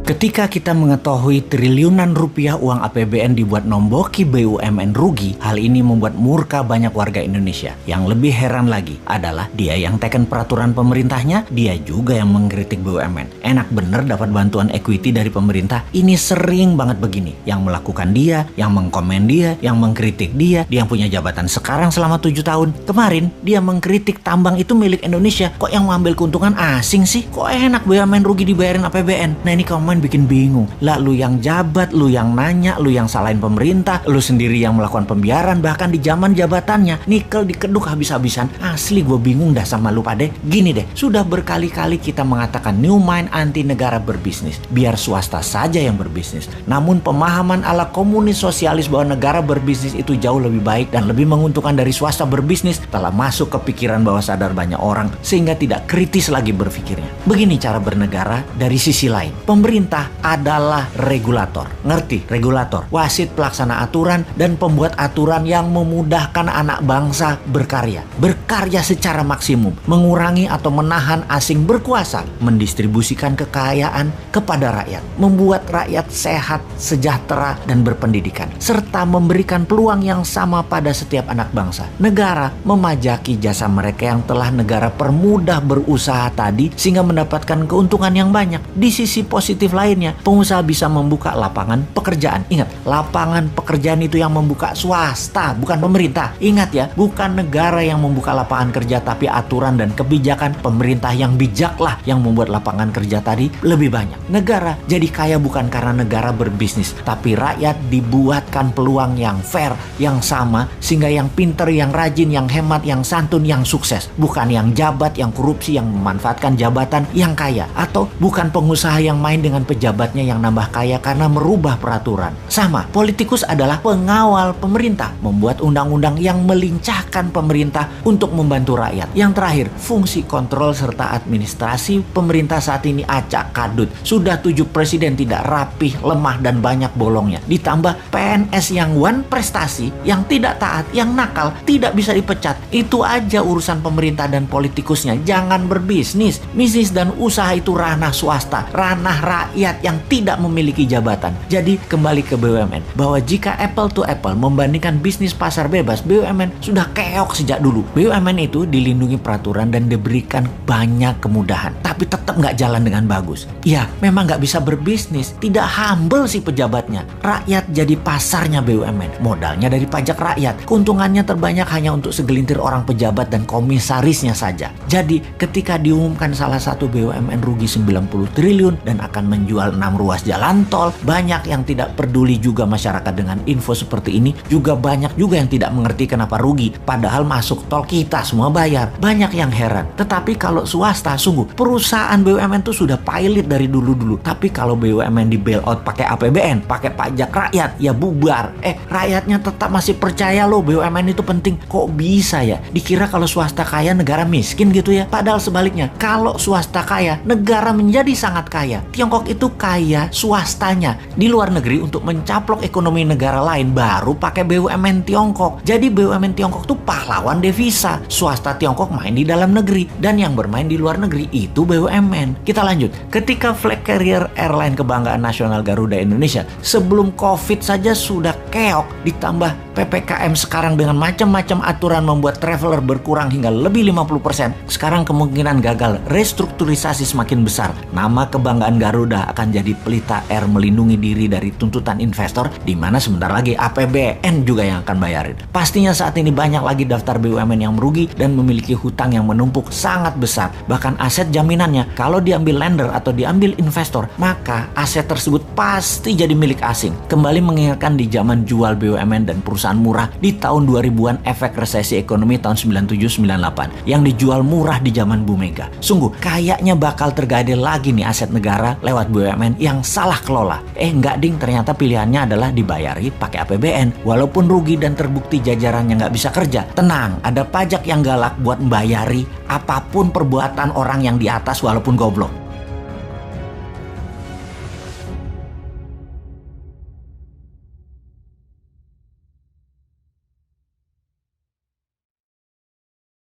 Ketika kita mengetahui triliunan rupiah uang APBN dibuat nomboki BUMN rugi, hal ini membuat murka banyak warga Indonesia. Yang lebih heran lagi adalah dia yang teken peraturan pemerintahnya, dia juga yang mengkritik BUMN. Enak bener dapat bantuan equity dari pemerintah, ini sering banget begini. Yang melakukan dia, yang mengkomen dia, yang mengkritik dia yang punya jabatan sekarang selama 7 tahun. Kemarin dia mengkritik tambang itu milik Indonesia, kok yang mengambil keuntungan asing sih? Kok enak BUMN rugi dibayarin APBN? Nah ini komen bikin bingung. Lah lu yang jabat, lu yang nanya, lu yang salahin pemerintah, lu sendiri yang melakukan pembiaran bahkan di zaman jabatannya. Nikel dikeduk habis-habisan. Asli gue bingung dah sama lu pade. Gini deh, sudah berkali-kali kita mengatakan new mind anti negara berbisnis. Biar swasta saja yang berbisnis. Namun pemahaman ala komunis sosialis bahwa negara berbisnis itu jauh lebih baik dan lebih menguntungkan dari swasta berbisnis telah masuk ke pikiran bawah sadar banyak orang sehingga tidak kritis lagi berpikirnya. Begini cara bernegara dari sisi lain. Pemerintah adalah regulator. Ngerti? Regulator, wasit pelaksana aturan dan pembuat aturan yang memudahkan anak bangsa berkarya. Berkarya secara maksimum, mengurangi atau menahan asing berkuasa, mendistribusikan kekayaan kepada rakyat, membuat rakyat sehat, sejahtera dan berpendidikan, serta memberikan peluang yang sama pada setiap anak bangsa. Negara memajaki jasa mereka yang telah negara permudah berusaha tadi sehingga mendapatkan keuntungan yang banyak. Di sisi positif lainnya, pengusaha bisa membuka lapangan pekerjaan. Ingat, lapangan pekerjaan itu yang membuka swasta, bukan pemerintah. Ingat ya, bukan negara yang membuka lapangan kerja, tapi aturan dan kebijakan pemerintah yang bijaklah yang membuat lapangan kerja tadi lebih banyak. Negara jadi kaya bukan karena negara berbisnis, tapi rakyat dibuatkan peluang yang fair, yang sama, sehingga yang pinter, yang rajin, yang hemat, yang santun, yang sukses. Bukan yang jabat, yang korupsi, yang memanfaatkan jabatan, yang kaya. Atau bukan pengusaha yang main dengan pejabatnya yang nambah kaya karena merubah peraturan. Sama, politikus adalah pengawal pemerintah, membuat undang-undang yang melincahkan pemerintah untuk membantu rakyat. Yang terakhir, fungsi kontrol serta administrasi pemerintah saat ini acak kadut. Sudah 7 presiden tidak rapih, lemah dan banyak bolongnya. Ditambah PNS yang one prestasi, yang tidak taat, yang nakal, tidak bisa dipecat. Itu aja urusan pemerintah dan politikusnya. Jangan berbisnis. Bisnis dan usaha itu ranah swasta, ranah rakyat yang tidak memiliki jabatan. Jadi kembali ke BUMN, bahwa jika apple to apple membandingkan bisnis pasar bebas, BUMN sudah keok sejak dulu. BUMN itu dilindungi peraturan dan diberikan banyak kemudahan, tapi tetap nggak jalan dengan bagus. Ya, memang nggak bisa berbisnis, tidak humble si pejabatnya. Rakyat jadi pasarnya BUMN, modalnya dari pajak rakyat. Keuntungannya terbanyak hanya untuk segelintir orang pejabat dan komisarisnya saja. Jadi ketika diumumkan salah satu BUMN rugi 90 triliun dan akan menjual 6 ruas jalan tol, banyak yang tidak peduli juga masyarakat dengan info seperti ini. Juga banyak juga yang tidak mengerti kenapa rugi, padahal masuk tol kita semua bayar. Banyak yang heran. Tetapi kalau swasta, sungguh perusahaan BUMN itu sudah pilot dari dulu-dulu. Tapi kalau BUMN di bail out pakai APBN, pakai pajak rakyat, ya bubar. Rakyatnya tetap masih percaya loh BUMN itu penting. Kok bisa ya? Dikira kalau swasta kaya negara miskin gitu ya. Padahal sebaliknya, kalau swasta kaya negara menjadi sangat kaya. Tiongkok itu kaya swastanya. Di luar negeri untuk mencaplok ekonomi negara lain baru pakai BUMN Tiongkok. Jadi BUMN Tiongkok tuh pahlawan devisa. Swasta Tiongkok main di dalam negeri dan yang bermain di luar negeri itu BUMN. Kita lanjut. Ketika flag carrier airline kebanggaan nasional Garuda Indonesia sebelum Covid saja sudah keok, ditambah PPKM sekarang dengan macam-macam aturan membuat traveler berkurang hingga lebih 50%. Sekarang kemungkinan gagal restrukturisasi semakin besar. Nama kebanggaan Garuda akan jadi pelita air melindungi diri dari tuntutan investor, di mana sebentar lagi APBN juga yang akan bayarin. Pastinya saat ini banyak lagi daftar BUMN yang merugi dan memiliki hutang yang menumpuk sangat besar. Bahkan aset jaminannya kalau diambil lender atau diambil investor, maka aset tersebut pasti jadi milik asing. Kembali mengingatkan di zaman jual BUMN dan perusahaan murah di tahun 2000-an, efek resesi ekonomi tahun 97-98 yang dijual murah di zaman Bu Mega. Sungguh kayaknya bakal tergadai lagi nih aset negara lewat BUMN yang salah kelola. Enggak ding, ternyata pilihannya adalah dibayari pakai APBN. Walaupun rugi dan terbukti jajarannya nggak bisa kerja, tenang, ada pajak yang galak buat membayari apapun perbuatan orang yang di atas walaupun goblok.